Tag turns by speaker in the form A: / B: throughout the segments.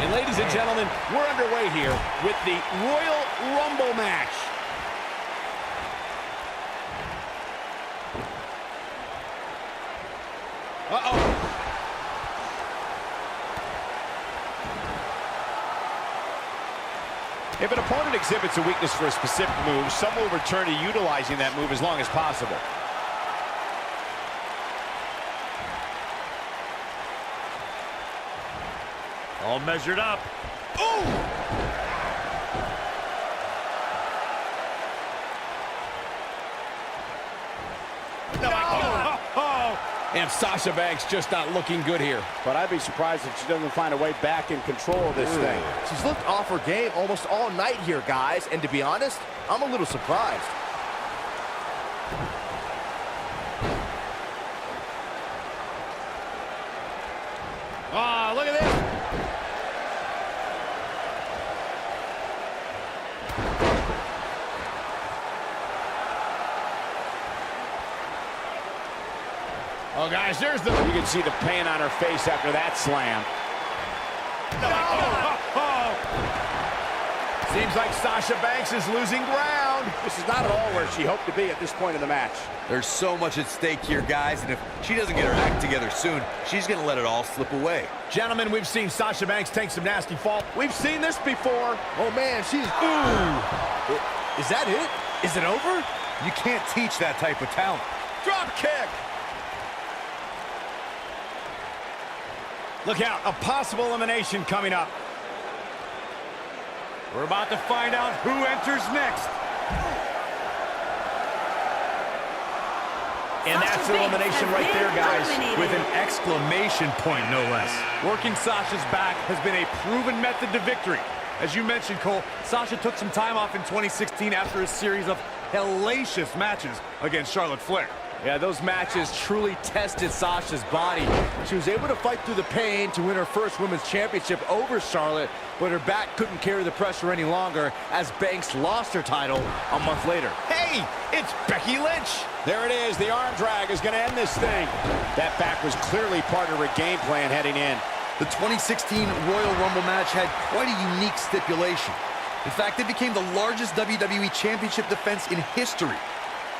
A: And ladies and gentlemen, we're underway here with the Royal Rumble match. Uh-oh. If an opponent exhibits a weakness for a specific move, some will return to utilizing that move as long as possible.
B: All measured up.
A: Ooh! And Sasha Banks just not looking good here.
C: But I'd be surprised if she doesn't find a way back in control of this thing.
D: She's looked off her game almost all night here, guys. And to be honest, I'm a little surprised.
A: Ah, look at this. Oh, guys, there's the... You can see the pain on her face after that slam. Seems like Sasha Banks is losing ground.
C: This is not at all where she hoped to be at this point in the match.
E: There's so much at stake here, guys, and if she doesn't get her act together soon, she's going to let it all slip away.
A: Gentlemen, we've seen Sasha Banks take some nasty fall.
C: We've seen this before.
D: Oh, man, she's... Ooh! Is that it? Is it over?
E: You can't teach that type of talent.
A: Drop kick! Look out, a possible elimination coming up.
B: We're about to find out who enters next.
A: And that's the elimination right there, guys.
B: With an exclamation point, no less. Working Sasha's back has been a proven method to victory. As you mentioned, Cole, Sasha took some time off in 2016 after a series of hellacious matches against Charlotte Flair.
D: Yeah, those matches truly tested Sasha's body. She was able to fight through the pain to win her first women's championship over Charlotte, but her back couldn't carry the pressure any longer as Banks lost her title a month later.
A: Hey, it's Becky Lynch. There it is. The arm drag is going to end this thing. That back was clearly part of her game plan heading in.
E: The 2016 Royal Rumble match had quite a unique stipulation. In fact, it became the largest WWE Championship defense in history.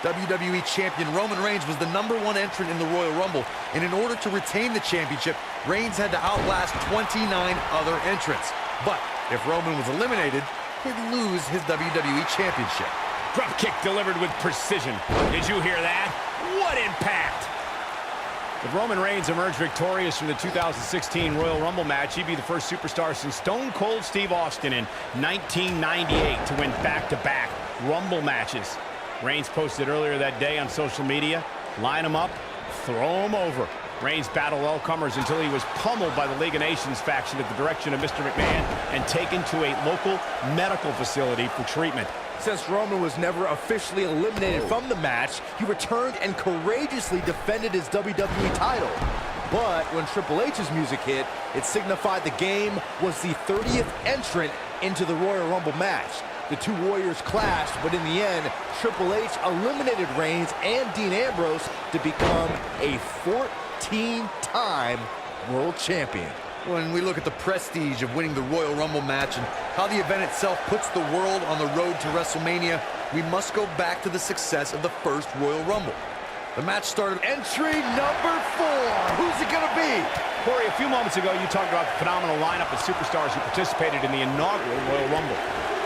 E: WWE Champion Roman Reigns was the #1 entrant in the Royal Rumble, and in order to retain the championship, Reigns had to outlast 29 other entrants. But if Roman was eliminated, he'd lose his WWE Championship.
A: Drop kick delivered with precision. Did you hear that? What impact! If Roman Reigns emerged victorious from the 2016 Royal Rumble match, he'd be the first superstar since Stone Cold Steve Austin in 1998 to win back-to-back Rumble matches. Reigns posted earlier that day on social media, line him up, throw him over. Reigns battled all comers until he was pummeled by the League of Nations faction at the direction of Mr. McMahon and taken to a local medical facility for treatment.
D: Since Roman was never officially eliminated from the match, he returned and courageously defended his WWE title. But when Triple H's music hit, it signified the game was the 30th entrant into the Royal Rumble match. The two Warriors clashed, but in the end, Triple H eliminated Reigns and Dean Ambrose to become a 14-time world champion.
E: When we look at the prestige of winning the Royal Rumble match and how the event itself puts the world on the road to WrestleMania, we must go back to the success of the first Royal Rumble. The match started
D: entry number 4. Who's it gonna be?
A: Corey, a few moments ago, you talked about the phenomenal lineup of superstars who participated in the inaugural Royal Rumble.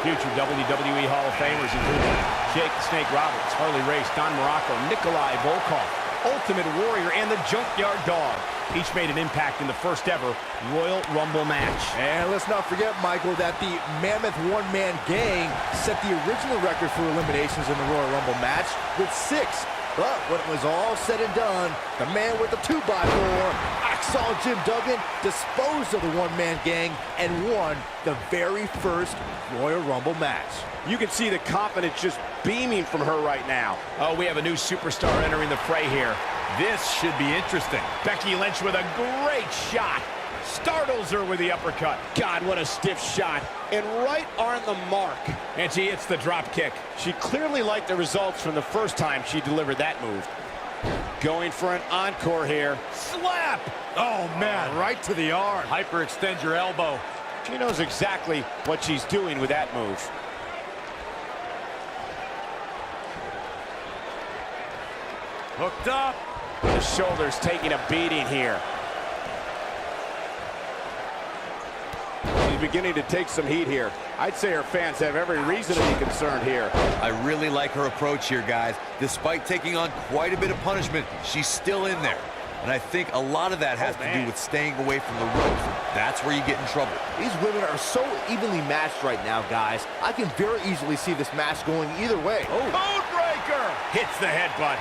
A: Future WWE Hall of Famers including Jake the Snake Roberts, Harley Race, Don Morocco, Nikolai Volkov, Ultimate Warrior, and the Junkyard Dog. Each made an impact in the first ever Royal Rumble match.
D: And let's not forget, Michael, that the Mammoth One-Man Gang set the original record for eliminations in the Royal Rumble match with 6. But when it was all said and done, the man with the 2x4, Hacksaw Jim Duggan, disposed of the One-Man Gang and won the very first Royal Rumble match.
C: You can see the confidence just beaming from her right now.
A: Oh, we have a new superstar entering the fray here.
B: This should be interesting.
A: Becky Lynch with a great shot. Startles her with the uppercut. God, what a stiff shot.
C: And right on the mark.
A: And she hits the drop kick.
C: She clearly liked the results from the first time she delivered that move. Going for an encore here.
A: Slap!
B: Oh, man.
D: Right to the arm.
B: Hyperextend your elbow.
C: She knows exactly what she's doing with that move.
B: Hooked up.
C: The shoulder's taking a beating here. She's beginning to take some heat here. I'd say her fans have every reason to be concerned here.
E: I really like her approach here, guys. Despite taking on quite a bit of punishment, she's still in there. And I think a lot of that has to do with staying away from the ropes. That's where you get in trouble.
D: These women are so evenly matched right now, guys. I can very easily see this match going either way.
A: Codebreaker hits the headbutt.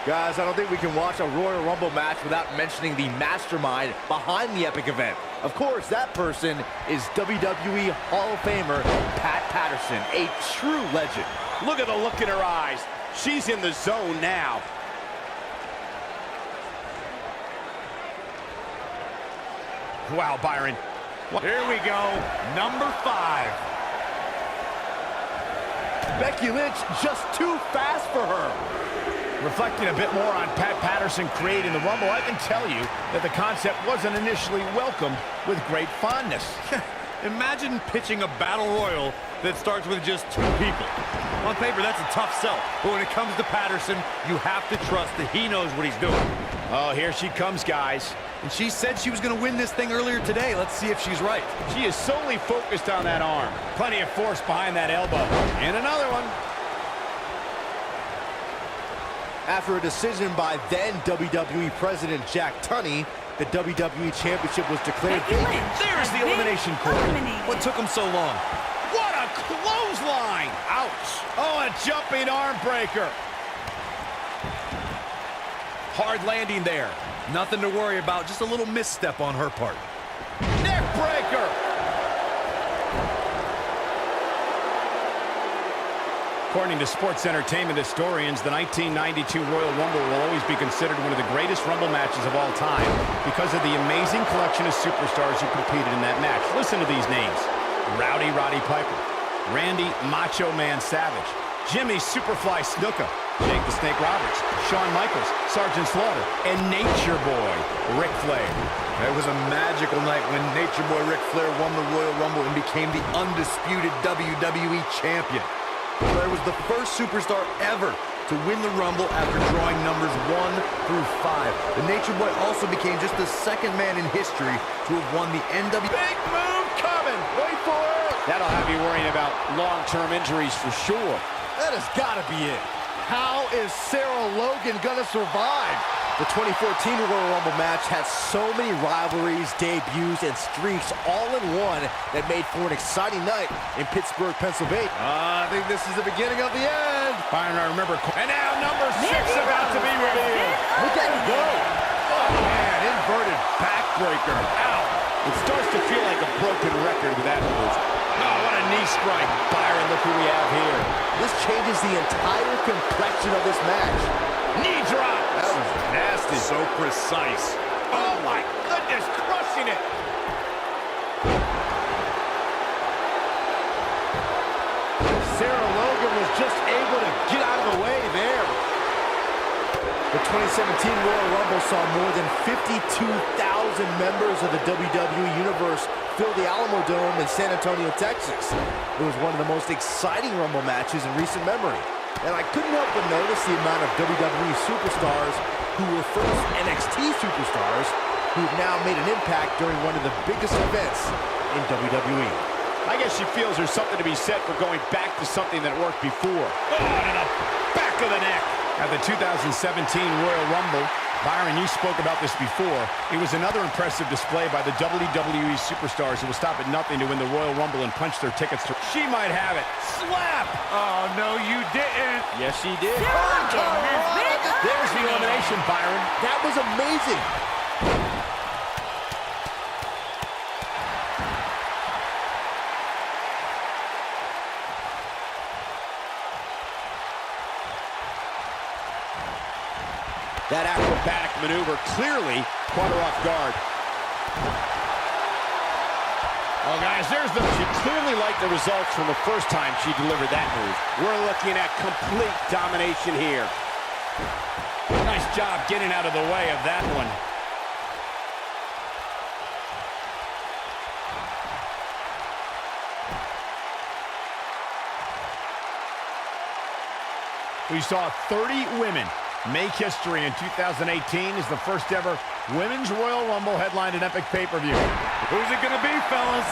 D: Guys, I don't think we can watch a Royal Rumble match without mentioning the mastermind behind the epic event. Of course, that person is WWE Hall of Famer Pat Patterson, a true legend.
C: Look at the look in her eyes. She's in the zone now.
A: Wow, Byron.
B: Here we go. Number 5.
D: Becky Lynch just too fast for her.
A: Reflecting a bit more on Pat Patterson creating the Rumble, I can tell you that the concept wasn't initially welcomed with great fondness.
B: Imagine pitching a battle royal that starts with just 2 people. On paper, that's a tough sell. But when it comes to Patterson, you have to trust that he knows what he's doing.
A: Oh, here she comes, guys.
B: And she said she was going to win this thing earlier today. Let's see if she's right.
A: She is solely focused on that arm. Plenty of force behind that elbow. And another one.
D: After a decision by then WWE President Jack Tunney, the WWE Championship was declared vacant.
A: There's the elimination cord.
B: What took him so long?
A: What a clothesline! Ouch! Oh, a jumping arm breaker. Hard landing there.
B: Nothing to worry about, just a little misstep on her part.
A: Neck breaker! According to sports entertainment historians, the 1992 Royal Rumble will always be considered one of the greatest Rumble matches of all time because of the amazing collection of superstars who competed in that match. Listen to these names: Rowdy Roddy Piper, Randy Macho Man Savage, Jimmy Superfly Snuka, Jake the Snake Roberts, Shawn Michaels, Sergeant Slaughter, and Nature Boy Ric Flair.
E: It was a magical night when Nature Boy Ric Flair won the Royal Rumble and became the undisputed WWE Champion. Flair was the first superstar ever to win the Rumble after drawing numbers 1 through 5. The Nature Boy also became just the second man in history to have won the NWA.
C: Big move coming. Wait for it. That'll have you worrying about long-term injuries for sure.
D: That has got to be it. How is Sarah Logan gonna survive? The 2014 Royal Rumble match had so many rivalries, debuts, and streaks all in one that made for an exciting night in Pittsburgh, Pennsylvania.
B: I think this is the beginning of the end.
A: Byron, I remember. And now number 6 about to be revealed.
D: Look at him go.
A: Oh, man, inverted backbreaker. Ow.
C: It starts to feel like a broken record with that move.
A: Oh, what a knee strike. Byron, look who we have here.
D: This changes the entire complexion of this match.
A: Knee drop.
B: That was nasty. So precise.
A: Oh, my goodness, crushing it.
D: Sarah Logan was just able to get out of the way there. The 2017 Royal Rumble saw more than 52,000 members of the WWE Universe fill the Alamo Dome in San Antonio, Texas. It was one of the most exciting Rumble matches in recent memory. And I couldn't help but notice the amount of WWE superstars who were first NXT superstars who've now made an impact during one of the biggest events in WWE.
C: I guess she feels there's something to be said for going back to something that worked before.
A: Oh, to the back of the neck. At the 2017 Royal Rumble, Byron, you spoke about this before. It was another impressive display by the WWE superstars who will stop at nothing to win the Royal Rumble and punch their tickets to... She might have it. Slap!
B: Oh, no, you didn't.
C: Yes, she did.
A: There's the elimination, Byron.
D: That was amazing.
C: That acrobatic maneuver clearly caught her off guard.
A: Oh, guys, there's the...
C: She clearly liked the results from the first time she delivered that move. We're looking at complete domination here.
A: Nice job getting out of the way of that one. We saw 30 women make history in 2018 as the first ever Women's Royal Rumble headlined an epic pay-per-view.
B: Who's it going to be, fellas?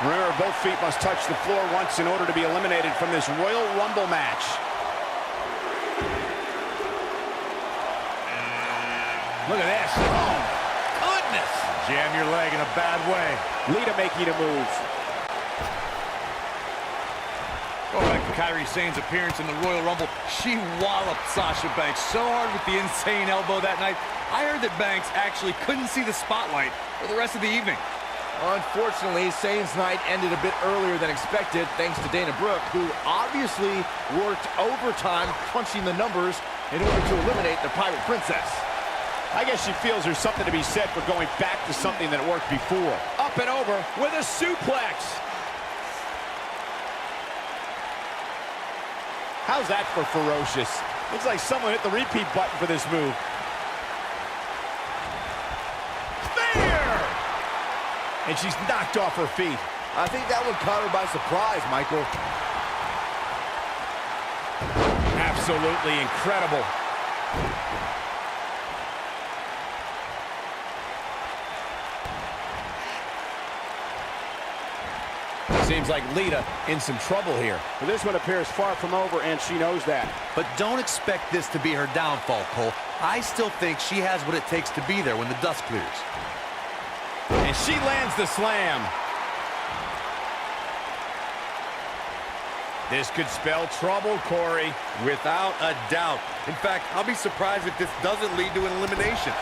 C: Remember, both feet must touch the floor once in order to be eliminated from this Royal Rumble match.
A: Look at this. Oh, goodness.
B: Jam your leg in a bad way.
C: Lita making a move.
B: Oh, back to Kairi Sane's appearance in the Royal Rumble. She walloped Sasha Banks so hard with the insane elbow that night. I heard that Banks actually couldn't see the spotlight for the rest of the evening.
D: Unfortunately, Sane's night ended a bit earlier than expected thanks to Dana Brooke, who obviously worked overtime crunching the numbers in order to eliminate the Pirate Princess.
C: I guess she feels there's something to be said for going back to something that worked before. Up and over with a suplex. How's that for ferocious? Looks like someone hit the repeat button for this move.
A: There! And she's knocked off her feet.
D: I think that one caught her by surprise, Michael.
A: Absolutely incredible. Seems like Lita in some trouble here.
C: But this one appears far from over, and she knows that.
E: But don't expect this to be her downfall, Cole. I still think she has what it takes to be there when the dust clears.
A: And she lands the slam. This could spell trouble, Corey.
E: Without a doubt. In fact, I'll be surprised if this doesn't lead to an elimination.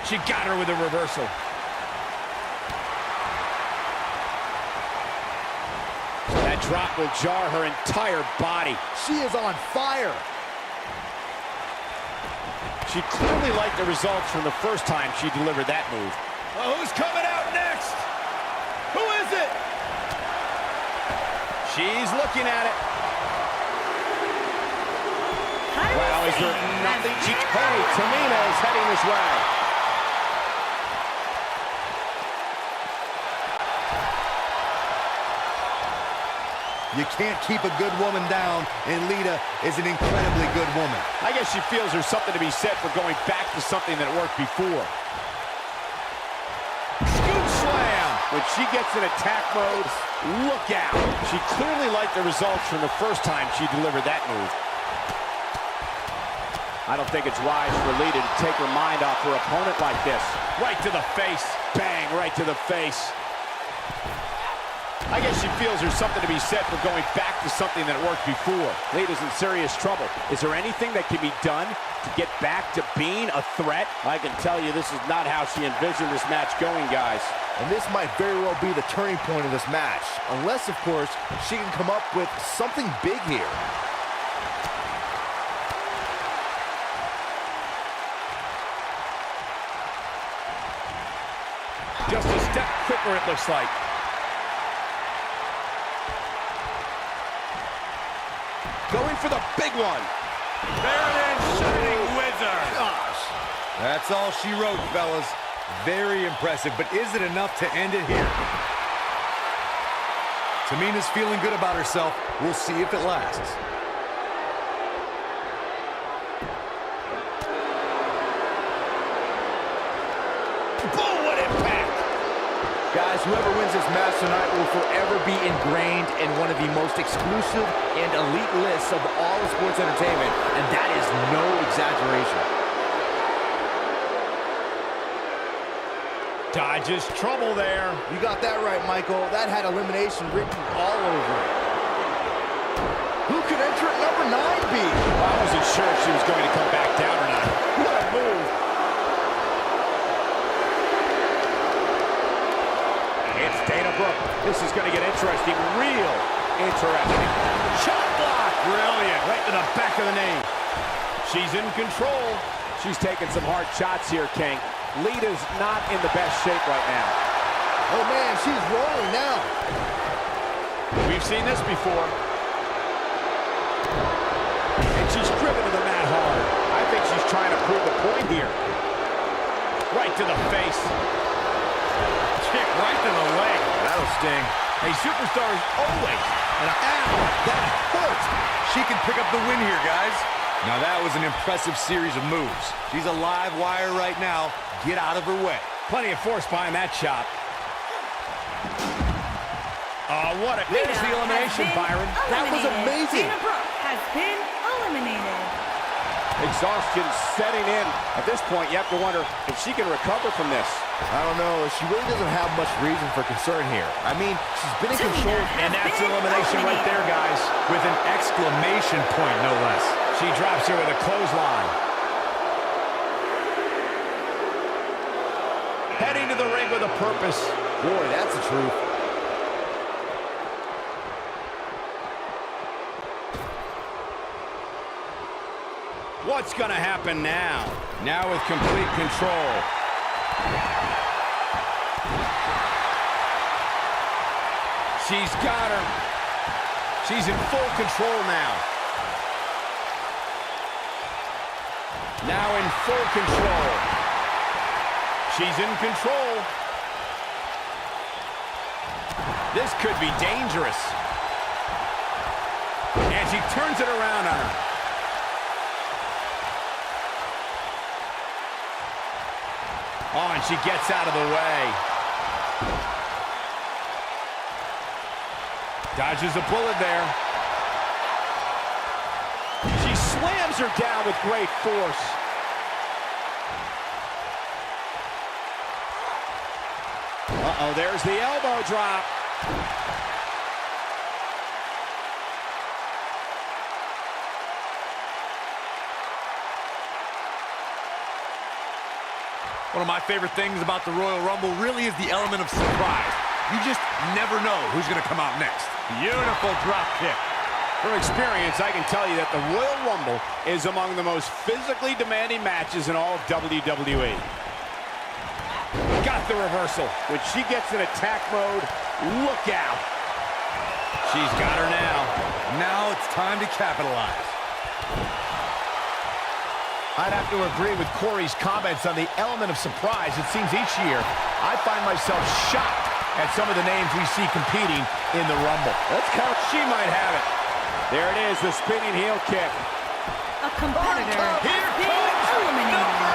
A: She got her with a reversal.
C: That drop will jar her entire body.
D: She is on fire.
C: She clearly liked the results from the first time she delivered that move.
A: Oh, who's coming out next? Who is it? She's looking at it.
C: Wow, is there nothing? Hey, Tamina is heading this way.
E: You can't keep a good woman down, and Lita is an incredibly good woman.
C: I guess she feels there's something to be said for going back to something that worked before.
A: Scoop slam.
C: When she gets in attack mode, look out. She clearly liked the results from the first time she delivered that move. I don't think it's wise for Lita to take her mind off her opponent like this.
A: Right to the face.
C: Bang, right to the face. I guess she feels there's something to be said for going back to something that worked before. Lita's in serious trouble. Is there anything that can be done to get back to being a threat? I can tell you this is not how she envisioned this match going, guys.
D: And this might very well be the turning point of this match. Unless, of course, she can come up with something big here.
A: Just a step quicker, it looks like.
C: Going for the big one.
B: There it is, Shining Wizard.
C: Gosh.
E: That's all she wrote, fellas. Very impressive, but is it enough to end it here? Tamina's feeling good about herself. We'll see if it lasts.
A: Boom, what impact!
D: Guys, whoever wins this match tonight will forever be ingrained in one of the most exclusive and elite lists of all of sports entertainment, and that is no exaggeration.
A: Dodges trouble there.
D: You got that right, Michael. That had elimination written all over it. Who could enter at number 9 be?
C: I wasn't sure if she was going to come back down or not. What a move. It's Dana Brooke. This is going to get interesting. Real interesting.
A: Shot block. Brilliant. Right to the back of the knee. She's in control.
C: She's taking some hard shots here, King. Lita's not in the best shape right now.
D: Oh, man, she's rolling now.
A: We've seen this before.
C: And she's driven to the mat hard. I think she's trying to prove a point here.
A: Right to the face.
B: Kick right to the leg.
E: That'll sting.
A: A superstar is always.
E: That hurt. She can pick up the win here, guys. Now that was an impressive series of moves. She's a live wire right now. Get out of her way.
A: Plenty of force behind that shot. There's the elimination, Byron.
D: That was amazing.
F: Dana Brooke has been eliminated.
C: Exhaustion setting in. At this point, you have to wonder if she can recover from this.
D: I don't know. She really doesn't have much reason for concern here. I mean, she's been in control.
A: And that's elimination right there, guys.
B: With an exclamation point, no less.
A: She drops her with a clothesline. Heading to the ring with a purpose.
D: Boy, that's the truth.
A: What's going to happen now? Now with complete control. She's got her. She's in full control now. Now in full control. She's in control. This could be dangerous. And she turns it around on her. Oh, and she gets out of the way. Dodges a bullet there.
C: She slams her down with great force. Uh-oh, there's the elbow drop.
B: One of my favorite things about the Royal Rumble really is the element of surprise. You just never know who's going to come out next. Beautiful drop kick.
C: From experience, I can tell you that the Royal Rumble is among the most physically demanding matches in all of WWE. Got the reversal. When she gets in attack mode, look out.
A: She's got her now.
E: Now it's time to capitalize.
A: I'd have to agree with Corey's comments on the element of surprise. It seems each year I find myself shocked at some of the names we see competing in the Rumble.
C: That's kind of, she might have it. There it is, the spinning heel kick.
F: A competitor
A: Here
F: has been
A: comes
F: eliminated.
A: number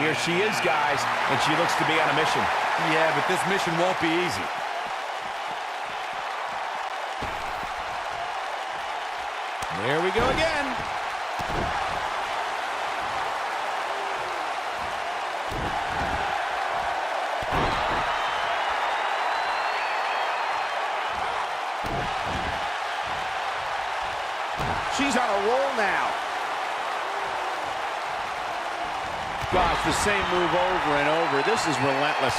A: 11. Here she is, guys, and she looks to be on a mission.
E: Yeah, but this mission won't be easy.
A: There we go again.
C: She's on a roll now. Gosh, the same move over and over. This is relentless.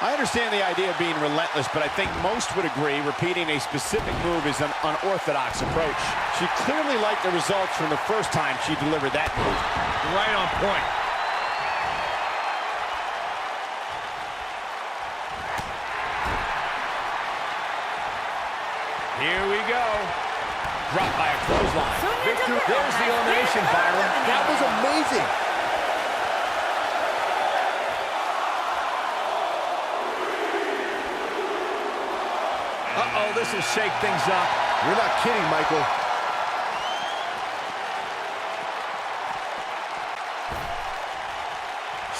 C: I understand the idea of being relentless, but I think most would agree repeating a specific move is an unorthodox approach. She clearly liked the results from the first time she delivered that move.
B: Right on point.
A: Here we go. Dropped by a clothesline.
F: Victor,
A: There's the elimination, Byron.
D: That was amazing.
A: Uh-oh, this will shake things up.
D: You're not kidding, Michael.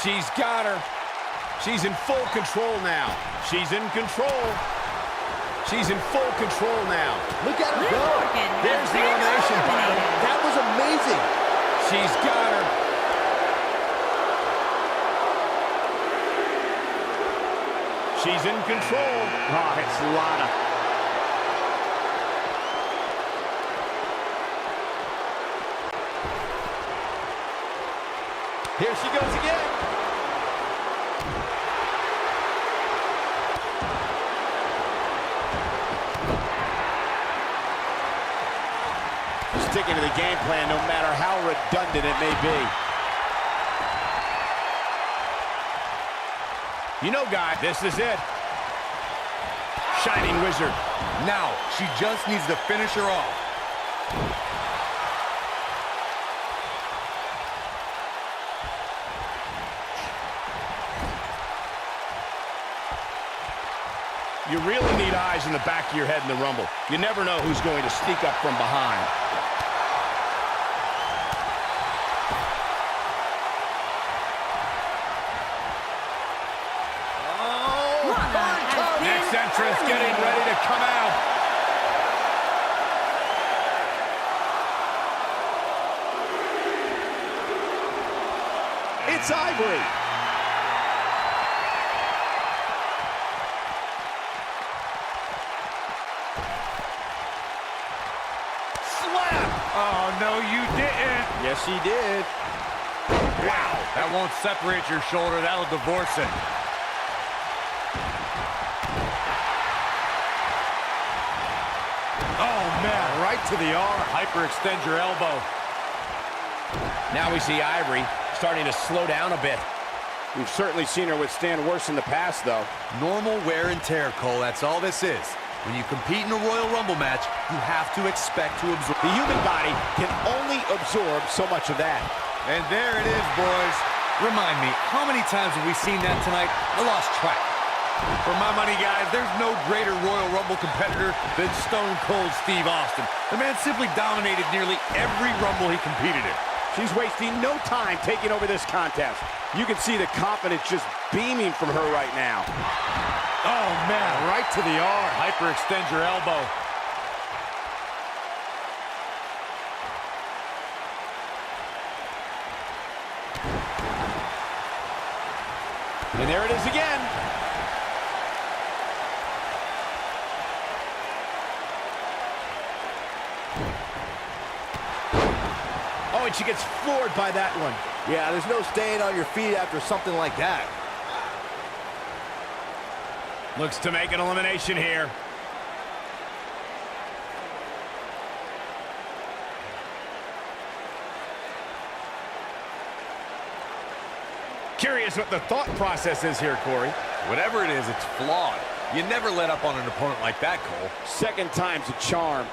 A: She's got her. She's in full control now. She's in control. She's in full control now.
D: Look at her
F: Liv
D: go.
F: Morgan has
A: There's the
F: been
A: elimination, Byron.
F: eliminated.
D: That was amazing.
A: She's got her. She's in control.
C: Oh, it's Lana.
A: Here she goes again.
C: Sticking to the game plan no matter how redundant it may be.
A: You know, guys, this is it. shining wizard.
E: Now, she just needs to finish her off.
A: You really need eyes in the back of your head in the Rumble. You never know who's going to sneak up from behind. Next entrance getting ready to come out.
C: It's Ivory.
B: Oh, no, you didn't.
C: Yes, he did.
B: Wow. That won't separate your shoulder. That'll divorce it.
A: Oh, man, right to the arm.
B: Hyperextend your elbow.
A: Now we see Ivory starting to slow down a bit.
C: We've certainly seen her withstand worse in the past, though.
E: Normal wear and tear, Cole. That's all this is. When you compete in a Royal Rumble match, you have to expect to absorb.
C: The human body can only absorb so much of that.
E: And there it is, boys. Remind me, how many times have we seen that tonight? I lost track.
B: For my money, guys, there's no greater Royal Rumble competitor than Stone Cold Steve Austin. The man simply dominated nearly every Rumble he competed in.
C: She's wasting no time taking over this contest. You can see the confidence just beaming from her right now.
B: Oh, man, right to the arm. Hyperextend your elbow.
C: And there it is again.
A: Oh, and she gets floored by that one.
D: Yeah, there's no staying on your feet after something like that.
A: Looks to make an elimination here. Curious what the thought process is here, Corey.
E: Whatever it is, it's flawed. You never let up on an opponent like that, Cole.
C: Second time's a charm.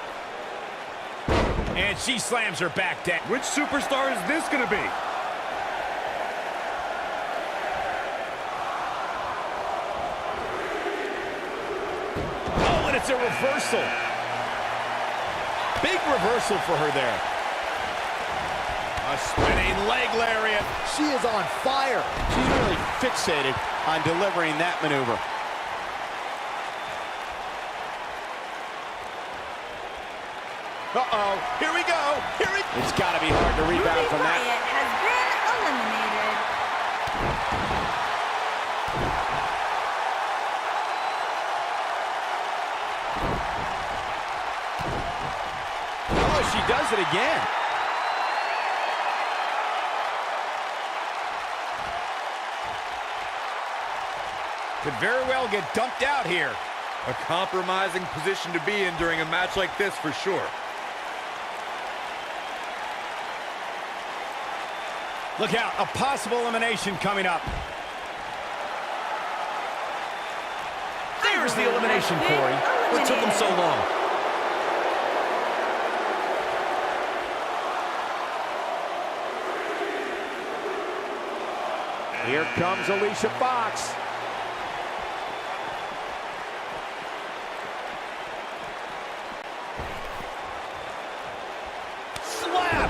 A: And she slams her back down.
B: Which superstar is this going to be?
A: Oh, and it's a reversal. Big reversal for her there. A spinning leg lariat.
D: She is on fire.
C: She's really fixated on delivering that maneuver.
A: Uh-oh, here we go.
C: It's got to be hard to rebound from that.
F: Wyatt has been eliminated.
C: Oh, she does it again.
A: Could very well get dumped out here.
E: A compromising position to be in during a match like this, for sure.
A: Look out, a possible elimination coming up. There's the elimination, Corey.
E: What took him so long?
C: Here comes Alicia Fox.
A: Slap!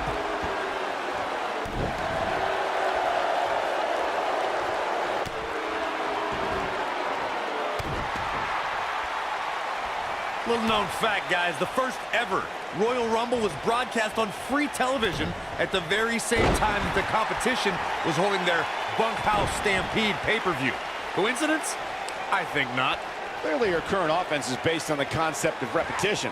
B: Little known fact, guys, the first ever Royal Rumble was broadcast on free television at the very same time that the competition was holding their Bunkhouse Stampede pay-per-view. Coincidence? I think not.
C: Clearly her current offense is based on the concept of repetition.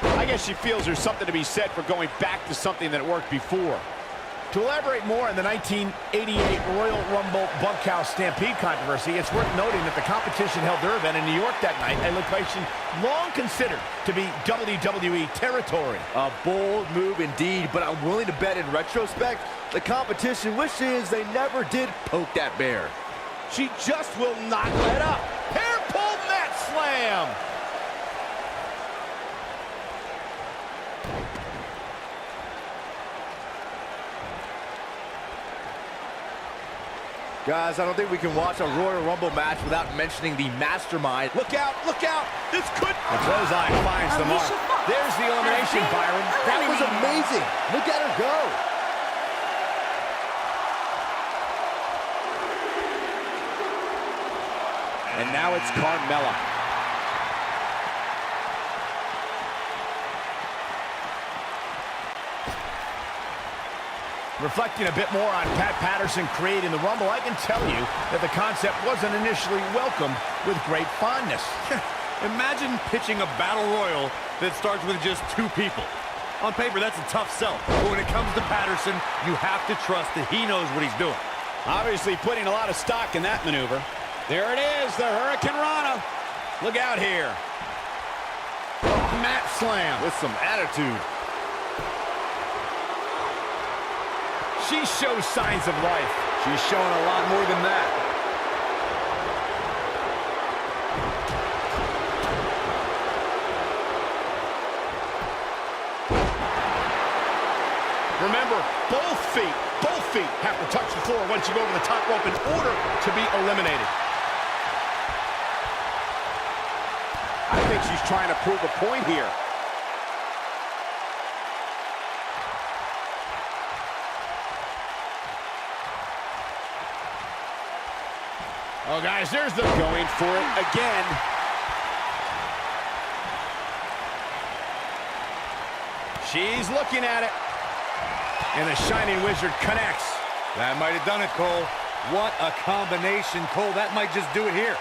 C: I guess she feels there's something to be said for going back to something that worked before.
A: To elaborate more on the 1988 Royal Rumble Bunkhouse Stampede controversy, it's worth noting that the competition held their event in New York that night, a location long considered to be WWE territory.
D: A bold move indeed, but I'm willing to bet in retrospect, the competition wishes they never did poke that bear.
C: She just will not let up.
A: Hair pull mat slam.
D: Guys, I don't think we can watch a Royal Rumble match without mentioning the mastermind.
C: Look out, look out. This could...
A: The clothesline finds the mark. There's the elimination, Byron.
D: That was amazing. Look at her go.
C: And now it's Carmella.
A: Reflecting a bit more on Pat Patterson creating the Rumble, I can tell you that the concept wasn't initially welcomed with great fondness.
B: Imagine pitching a battle royal that starts with just 2 people. On paper, that's a tough sell. But when it comes to Patterson, you have to trust that he knows what he's doing.
A: Obviously putting a lot of stock in that maneuver. There it is, the Hurricane Rana. Look out here. Mat slam.
D: With some attitude.
A: She shows signs of life.
D: She's showing a lot more than that.
A: Remember, both feet have to touch the floor once you go over the top rope in order to be eliminated.
C: I think she's trying to prove a point here.
A: Oh, guys, there's the...
C: Going for it again.
A: She's looking at it. And the Shining Wizard connects.
B: That might have done it, Cole. What a combination, Cole. That might just do it here.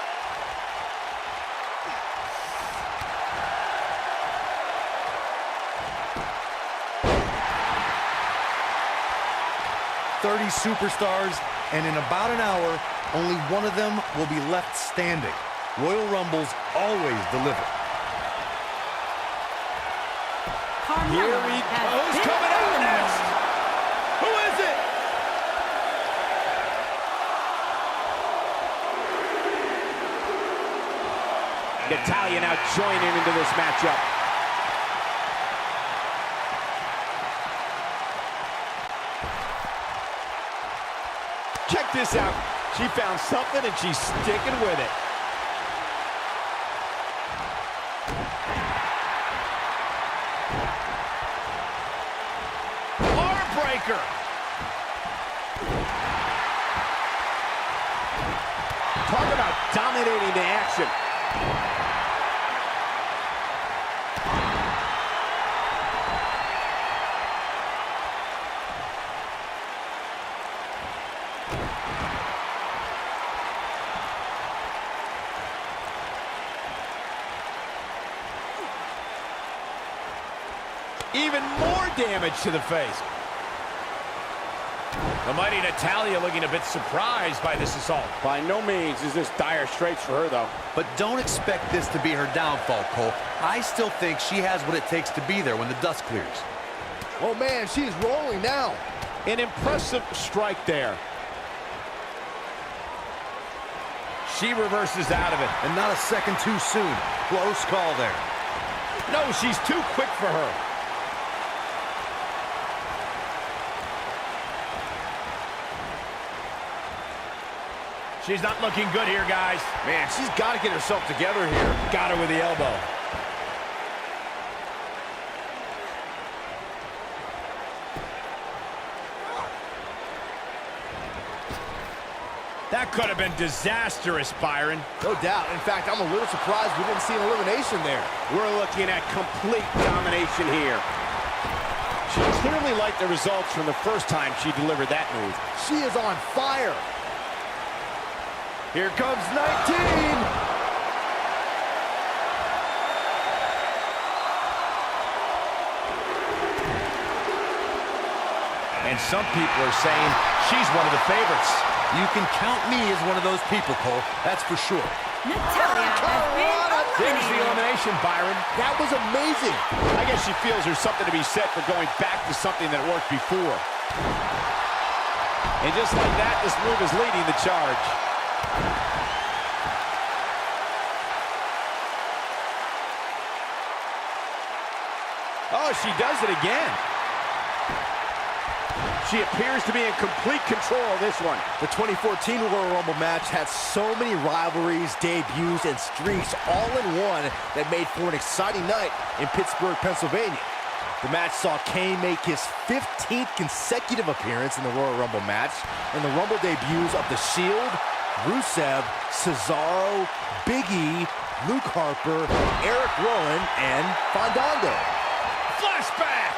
B: "30 superstars, and in about an hour, only one of them will be left standing. Royal Rumbles always deliver."
A: Here we go. Who's coming out next? Who is it?
C: Natalya now joining into this matchup.
A: Check this out. She found something and she's sticking with it. Arm breaker.
C: Talk about dominating the action.
A: Even more damage to the face. The mighty Natalya looking a bit surprised by this assault.
C: By no means is this dire straits for her, though.
E: But don't expect this to be her downfall, Cole. I still think she has what it takes to be there when the dust clears.
D: Oh man, she's rolling now.
A: An impressive strike there. She reverses out of it.
E: And not a second too soon. Close call there.
A: No, she's too quick for her. She's not looking good here, guys.
D: Man, she's got to get herself together here.
A: Got her with the elbow. That could have been disastrous, Byron.
D: No doubt. In fact, I'm a little surprised we didn't see an elimination there.
C: We're looking at complete domination here. She clearly liked the results from the first time she delivered that move.
D: She is on fire. Here comes 19.
A: And some people are saying she's one of the favorites.
E: You can count me as one of those people, Cole. That's for sure.
F: Natalia has been
A: There's the
F: eliminated.
A: elimination, Byron.
C: That was amazing. I guess she feels there's something to be said for going back to something that worked before. And just like that, this move is leading the charge. Oh, she does it again. She appears to be in complete control of this one.
D: The 2014 Royal Rumble match had so many rivalries, debuts, and streaks all in one that made for an exciting night in Pittsburgh, Pennsylvania. The match saw Kane make his 15th consecutive appearance in the Royal Rumble match, and the Rumble debuts of The Shield, Rusev, Cesaro, Big E, Luke Harper, Eric Rowan, and Fandango.
A: Flashback!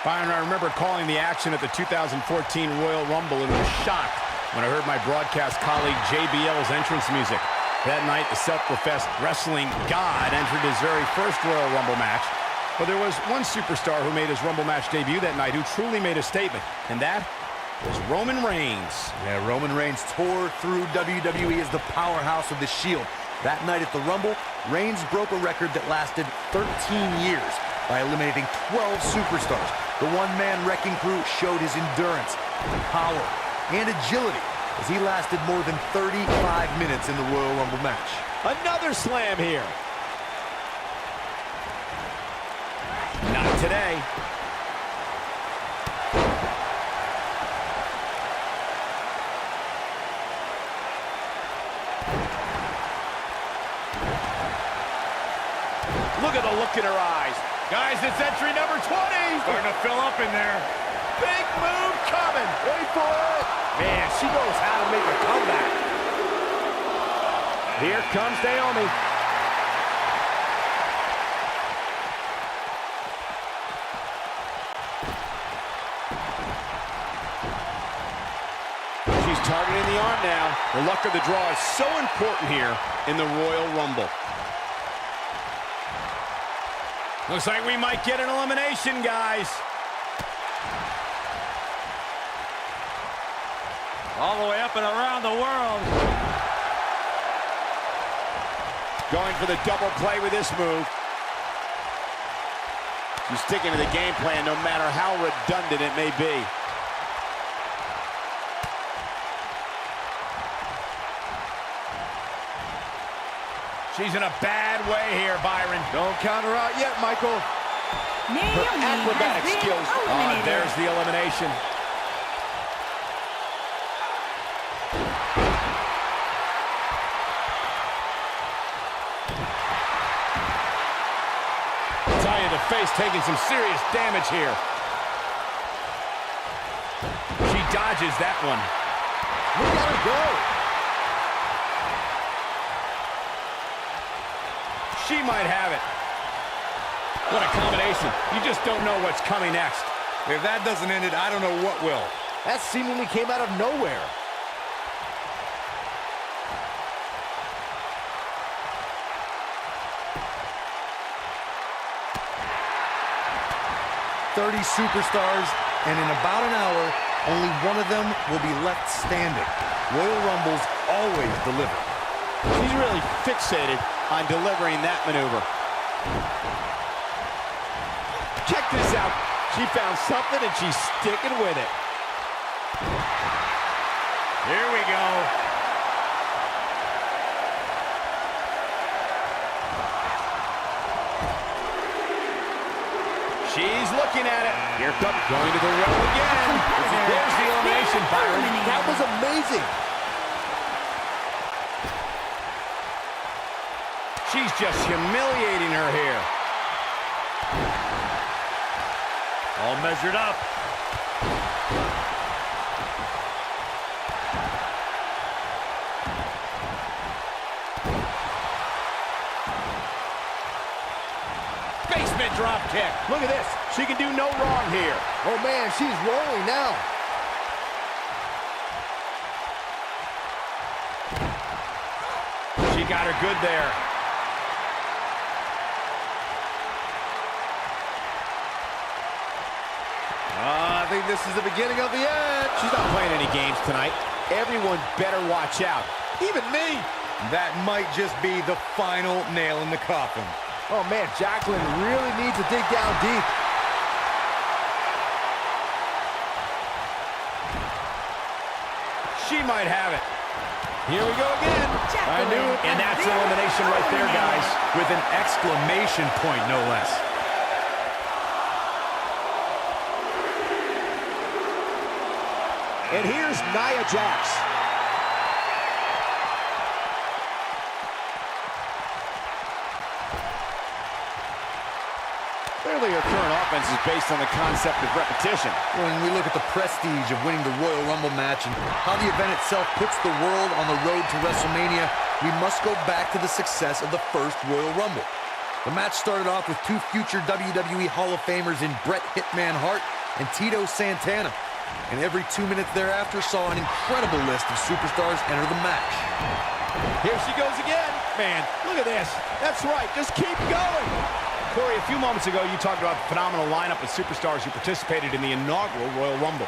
A: Byron, I remember calling the action at the 2014 Royal Rumble and was shocked when I heard my broadcast colleague JBL's entrance music. That night, the self-professed wrestling god entered his very first Royal Rumble match. But there was one superstar who made his Rumble match debut that night who truly made a statement, and that was Roman Reigns.
E: Yeah, Roman Reigns tore through WWE as the powerhouse of the Shield. That night at the Rumble, Reigns broke a record that lasted 13 years by eliminating 12 superstars. The one-man wrecking crew showed his endurance, power, and agility as he lasted more than 35 minutes in the Royal Rumble match.
C: Another slam here.
A: Not today.
C: Look at the look in her eyes. Guys, it's entry number 20.
B: Starting to fill up in there.
C: Big move coming. Wait for it. Man, she knows how to make a comeback. Here comes Naomi. She's targeting the arm now. The luck of the draw is so important here in the Royal Rumble.
A: Looks like we might get an elimination, guys.
B: All the way up and around the world.
C: Going for the double play with this move. She's sticking to the game plan no matter how redundant it may be.
A: She's in a bad way here, Byron.
D: Don't count her out yet, Michael.
F: Naomi
C: acrobatic
F: has been
C: skills.
F: eliminated.
A: There's the elimination. I'll tell you, the face taking some serious damage here. She dodges that one.
D: Look at her go.
A: She might have it. What a combination. You just don't know what's coming next.
B: If that doesn't end it, I don't know what will.
D: That seemingly came out of nowhere. "30 superstars, and in about an hour, only one of them will be left standing. Royal Rumbles always deliver."
C: She's really fixated on delivering that maneuver. Check this out. She found something and she's sticking with it.
B: Here we go.
A: She's looking at it.
C: Here comes going to the rope again.
A: There's the elimination, Byron.
D: That was amazing.
A: She's just humiliating her here.
B: All measured up.
A: Basement drop kick.
C: Look at this. She can do no wrong here.
D: Oh man, she's rolling now.
A: She got her good there.
B: I think
D: this is the beginning of the end.
C: She's not playing any games tonight. Everyone better watch out. Even me.
E: That might just be the final nail in the coffin.
D: Oh, man, Jacqueline really needs to dig down deep.
A: She might have it.
C: Here we go again.
A: I knew it. And that's elimination right there, guys.
B: With an exclamation point, no less.
C: And here's Nia Jax. Clearly her current offense is based on the concept of repetition.
E: When we look at the prestige of winning the Royal Rumble match and how the event itself puts the world on the road to WrestleMania, we must go back to the success of the first Royal Rumble. The match started off with two future WWE Hall of Famers in Bret Hitman Hart and Tito Santana. And every 2 minutes thereafter saw an incredible list of superstars enter the match.
C: Here she goes again. Man, look at this. That's right. Just keep going.
A: Corey, a few moments ago, you talked about the phenomenal lineup of superstars who participated in the inaugural Royal Rumble.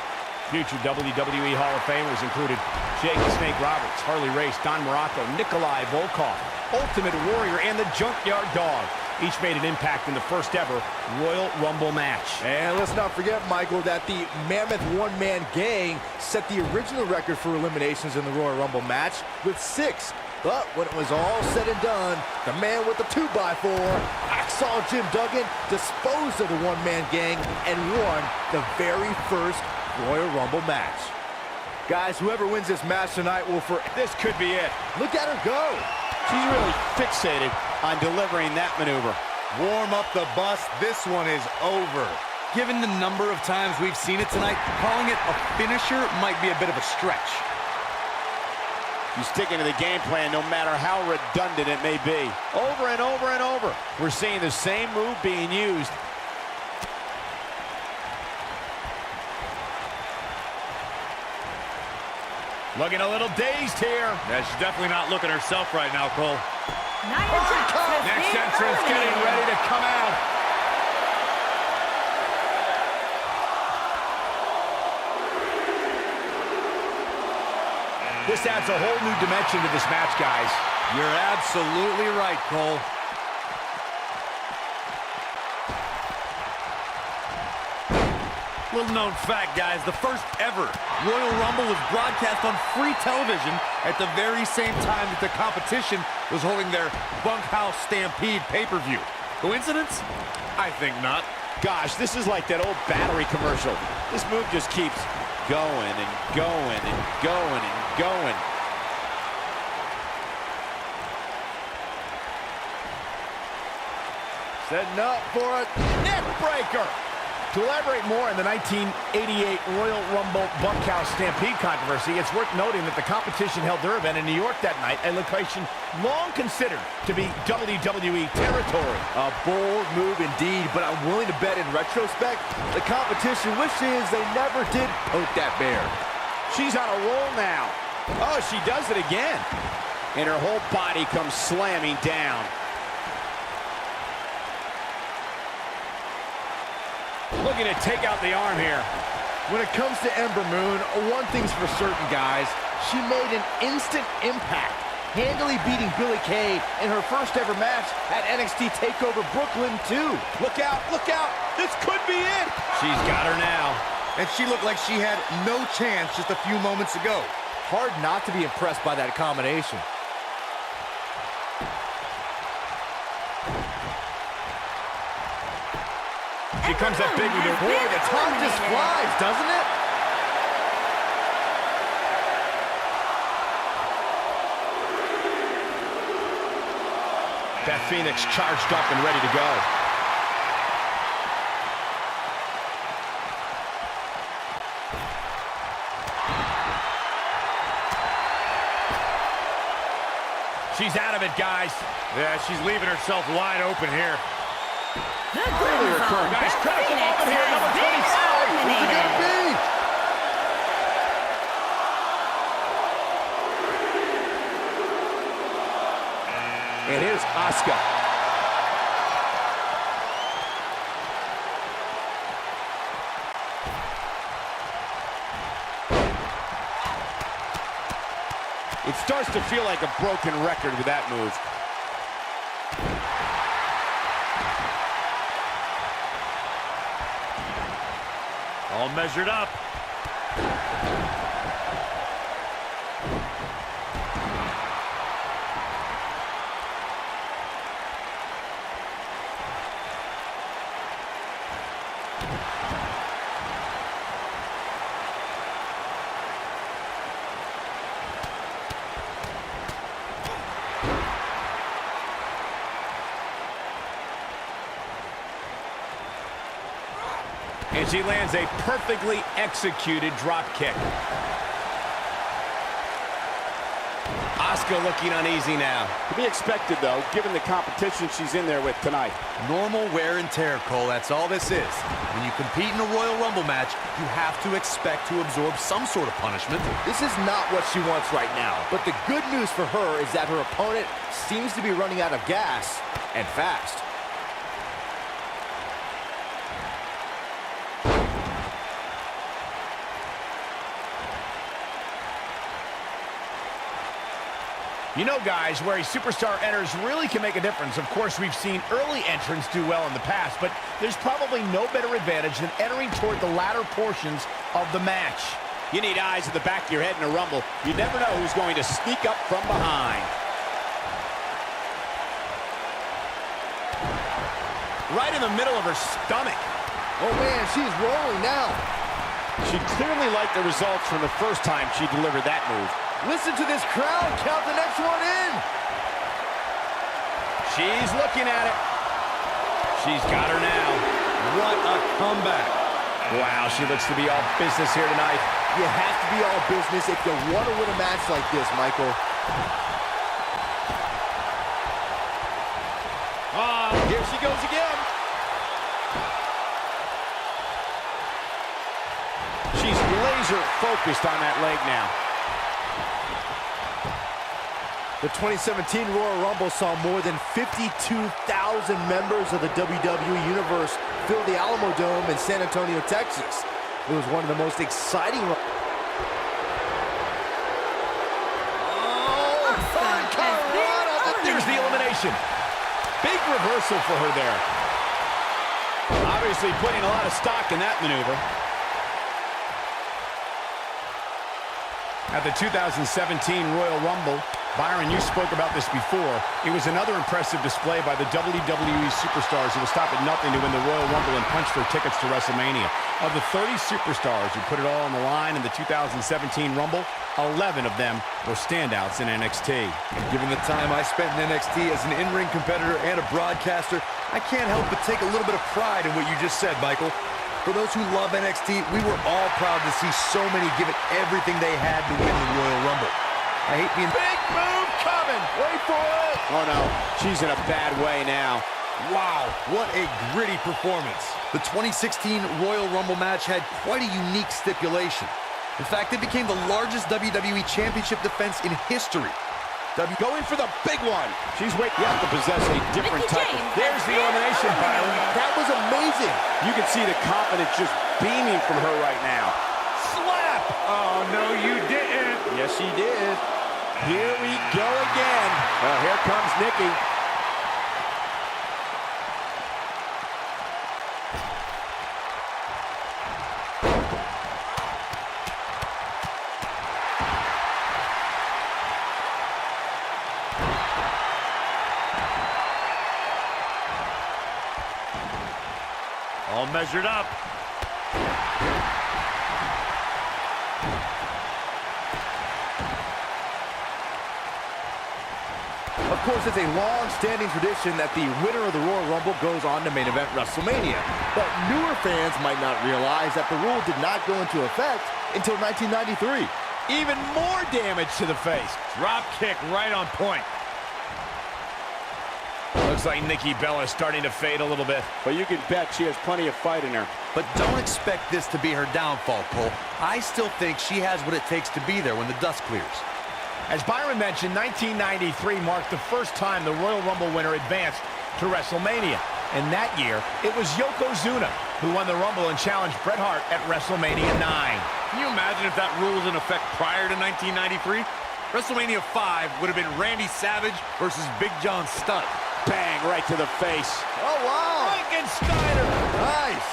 A: Future WWE Hall of Famers included Jake the Snake Roberts, Harley Race, Don Morocco, Nikolai Volkov, Ultimate Warrior, and the Junkyard Dog. Each made an impact in the first ever Royal Rumble match.
D: And let's not forget, Michael, that the Mammoth One-Man Gang set the original record for eliminations in the Royal Rumble match with 6. But when it was all said and done, the man with the 2x4, Hacksaw Jim Duggan, disposed of the One-Man Gang and won the very first Royal Rumble match. Guys, whoever wins this match tonight will
A: This could be it.
D: Look at her go.
C: She's really fixated on delivering that maneuver.
E: Warm up the bus. This one is over. Given the number of times we've seen it tonight, calling it a finisher might be a bit of a stretch.
C: You stick into the game plan no matter how redundant it may be. Over and over and over. We're seeing the same move being used.
A: Looking a little dazed here.
B: Yeah, she's definitely not looking herself right now, Cole.
F: Nia Jax has
A: Next
F: been
A: entrance getting
F: eliminated.
A: ready to come out. This adds a whole new dimension to this match, guys.
B: You're absolutely right, Cole. Little known fact, guys, the first ever Royal Rumble was broadcast on free television at the very same time that the competition was holding their Bunkhouse Stampede pay-per-view. Coincidence? I think not.
C: Gosh, this is like that old battery commercial. This move just keeps going and going and going and going.
D: Setting up for a neck breaker.
A: To elaborate more on the 1988 Royal Rumble Bunkhouse Stampede controversy, it's worth noting that the competition held their event in New York that night, a location long considered to be WWE territory.
D: A bold move indeed, but I'm willing to bet in retrospect, the competition wishes they never did poke that bear.
C: She's on a roll now. Oh, she does it again. And her whole body comes slamming down.
A: Looking to take out the arm here.
D: When it comes to Ember Moon, one thing's for certain, guys. She made an instant impact, handily beating Billie Kay in her first ever match at NXT TakeOver Brooklyn 2.
C: Look out, look out. This could be it.
A: She's got her now.
E: And she looked like she had no chance just a few moments ago.
D: Hard not to be impressed by that combination.
A: She comes up big with her.
D: Boy, the time just flies, doesn't it?
A: Beth Phoenix charged up and ready to go. She's out of it, guys.
B: Yeah, she's leaving herself wide open here.
F: The Grimsall
A: Guys,
F: Beth
A: critical
F: Phoenix
A: moment here, number
F: has been
A: 25.
F: eliminated.
C: And here's Asuka. It starts to feel like a broken record with that move.
B: All measured up.
A: And she lands a perfectly executed drop kick. Asuka looking uneasy now.
C: To be expected, though, given the competition she's in there with tonight.
E: Normal wear and tear, Cole. That's all this is. When you compete in a Royal Rumble match, you have to expect to absorb some sort of punishment.
D: This is not what she wants right now. But the good news for her is that her opponent seems to be running out of gas, and fast.
A: You know, guys, where a superstar enters really can make a difference. Of course, we've seen early entrants do well in the past, but there's probably no better advantage than entering toward the latter portions of the match.
C: You need eyes in the back of your head in a Rumble. You never know who's going to sneak up from behind.
A: Right in the middle of her stomach.
D: Oh, man, she's rolling now.
C: She clearly liked the results from the first time she delivered that move.
D: Listen to this crowd. Count the next one in.
A: She's looking at it. She's got her now.
E: What a comeback.
A: Wow, she looks to be all business here tonight.
D: You have to be all business if you want to win a match like this, Michael.
C: Here she goes again. She's laser focused on that leg now.
D: The 2017 Royal Rumble saw more than 52,000 members of the WWE Universe fill the Alamo Dome in San Antonio, Texas. It was one of the most exciting...
A: There's the elimination. Big reversal for her there. Obviously putting a lot of stock in that maneuver. At the 2017 Royal Rumble, Byron, you spoke about this before. It was another impressive display by the WWE superstars who will stop at nothing to win the Royal Rumble and punch for tickets to WrestleMania. Of the 30 superstars who put it all on the line in the 2017 Rumble, 11 of them were standouts in NXT.
E: And given the time I spent in NXT as an in-ring competitor and a broadcaster, I can't help but take a little bit of pride in what you just said, Michael. For those who love NXT, we were all proud to see so many give it everything they had to win the Royal Rumble. I hate being...
C: Big move coming. Wait for it. Oh, no. She's in a bad way now.
E: Wow, what a gritty performance. The 2016 Royal Rumble match had quite a unique stipulation. In fact, it became the largest WWE Championship defense in history.
C: Going for the big one. She's waiting. You have to possess a different type of...
A: There's the elimination, Byron.
D: That was amazing.
C: You can see the confidence just beaming from her right now.
A: Slap!
B: Oh, no, you didn't.
C: Yes, she did. Here we go again. Well, here comes Nikki.
B: All measured up.
D: Of course, it's a long-standing tradition that the winner of the Royal Rumble goes on to main event WrestleMania. But newer fans might not realize that the rule did not go into effect until 1993.
A: Even more damage to the face.
B: Drop kick right on point.
A: Looks like Nikki Bella is starting to fade a little bit.
C: But you can bet she has plenty of fight in her.
E: But don't expect this to be her downfall, Cole. I still think she has what it takes to be there when the dust clears.
A: As Byron mentioned, 1993 marked the first time the Royal Rumble winner advanced to WrestleMania. And that year, it was Yokozuna who won the Rumble and challenged Bret Hart at WrestleMania 9.
B: Can you imagine if that rule was in effect prior to 1993? WrestleMania 5 would have been Randy Savage versus Big John Studd.
C: Bang, right to the face.
D: Oh, wow.
A: Frankensteiner.
D: Nice.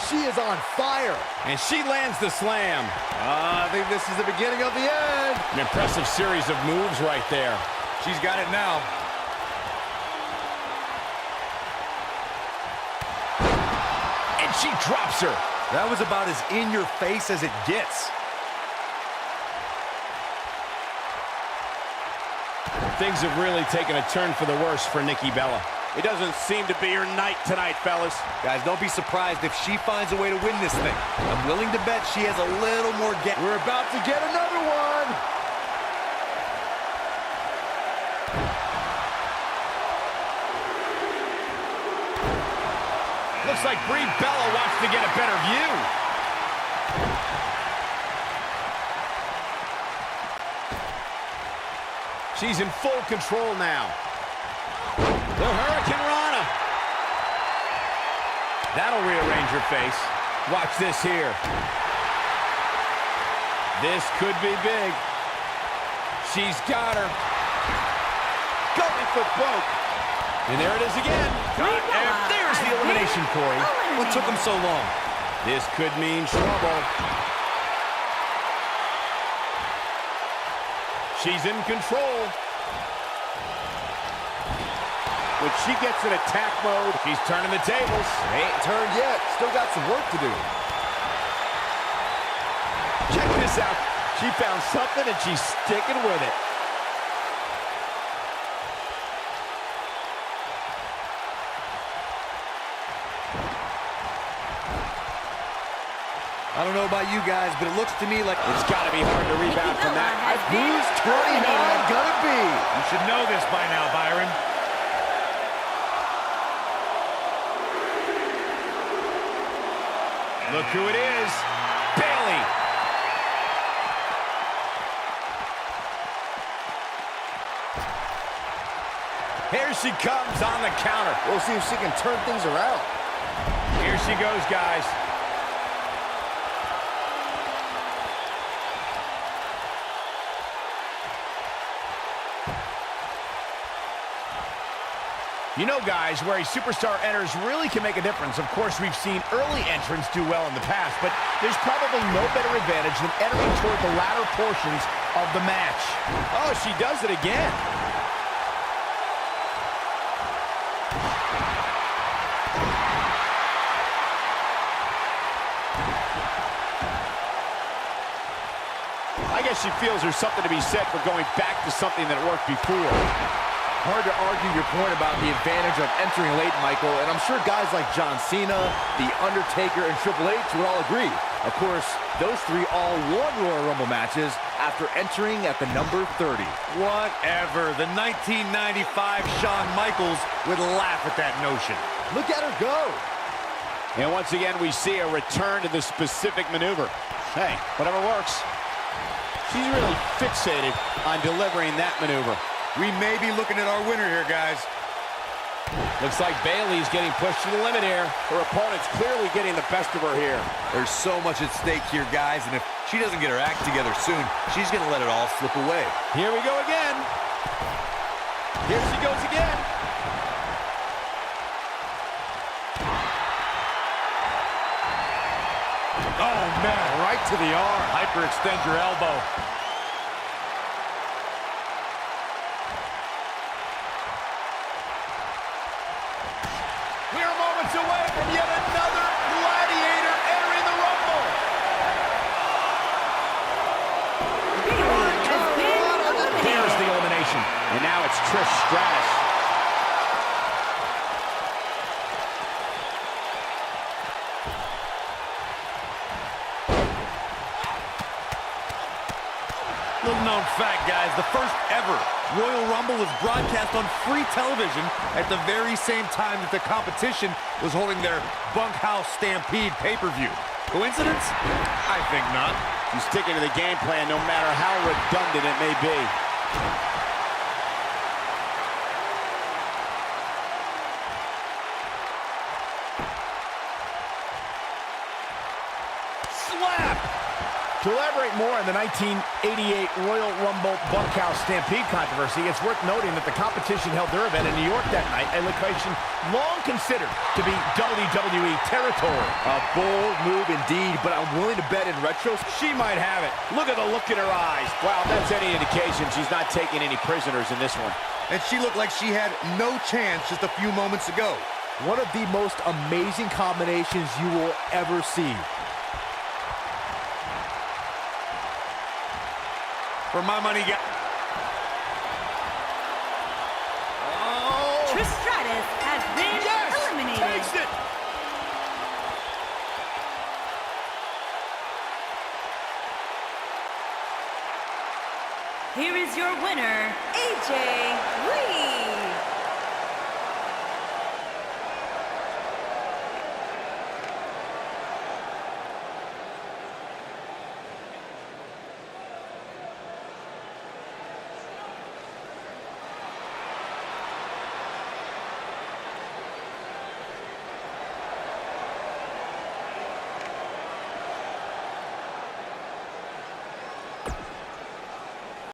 D: She is on fire.
A: And she lands the slam.
D: I think this is the beginning of the end.
A: An impressive series of moves right there.
B: She's got it now.
A: And she drops her.
E: That was about as in your face as it gets.
A: Things have really taken a turn for the worse for Nikki Bella.
C: It doesn't seem to be her night tonight, fellas.
E: Guys, don't be surprised if she finds a way to win this thing. I'm willing to bet she has a little more get.
D: We're about to get another one.
A: Looks like Brie Bella wants to get a better view. She's in full control now. The Hurricane Rana. That'll rearrange her face. Watch this here. This could be big. She's got her.
C: Going for broke.
A: And there it is again. And there's the elimination, Corey.
E: What took him so long?
A: This could mean trouble. She's in control.
C: When she gets in attack mode,
A: She's turning the tables.
D: Ain't turned yet. Still got some work to do.
C: check this out. She found something and she's sticking with it.
E: I don't know about you guys, but it looks to me like
C: It's got to be hard to rebound from that.
D: Who's 29 gonna be?
B: You should know this by now, Byron.
A: Look who it is. Bayley. Here she comes on the counter.
D: We'll see if she can turn things around.
A: Here she goes, guys. You know, guys, where a superstar enters really can make a difference. Of course, we've seen early entrants do well in the past, but there's probably no better advantage than entering toward the latter portions of the match.
C: Oh, she does it again. I guess she feels there's something to be said for going back to something that worked before.
D: Hard to argue your point about the advantage of entering late, Michael, and I'm sure guys like John Cena, The Undertaker, and Triple H would all agree. Of course, those three all won Royal Rumble matches after entering at the number 30.
B: Whatever. The 1995 Shawn Michaels would laugh at that notion.
D: Look at her go.
C: And once again, we see a return to the specific maneuver. Hey, whatever works. She's really fixated on delivering that maneuver.
B: We may be looking at our winner here, guys.
A: Looks like Bayley's getting pushed to the limit here.
C: Her opponent's clearly getting the best of her here.
E: there's so much at stake here, guys, and if she doesn't get her act together soon, she's going to let it all slip away.
C: Here we go again. Here she goes again.
B: Oh, man.
C: Right to the arm.
B: Hyperextend your elbow.
A: We're moments away from yet another gladiator entering the Rumble. There's the elimination.
C: And now it's Trish Stratus.
B: Little known fact, guys, the first ever Royal Rumble was broadcast on free television at the very same time that the competition was holding their Bunkhouse Stampede pay-per-view. Coincidence? I think not.
C: She's sticking to the game plan no matter how redundant it may be.
A: Slap. To elaborate more on the 1988 Royal Rumble Bunkhouse Stampede controversy, it's worth noting that the competition held their event in New York that night, a location long considered to be WWE territory.
D: A bold move indeed, but I'm willing to bet in retro,
A: She might have it. Look at the look in her eyes.
C: Wow, if that's any indication, she's not taking any prisoners in this one.
E: And she looked like she had no chance just a few moments ago.
D: one of the most amazing combinations you will ever see.
B: For my money,
F: Trish Stratus has been eliminated.
A: Takes it.
F: Here is your winner, AJ Lee.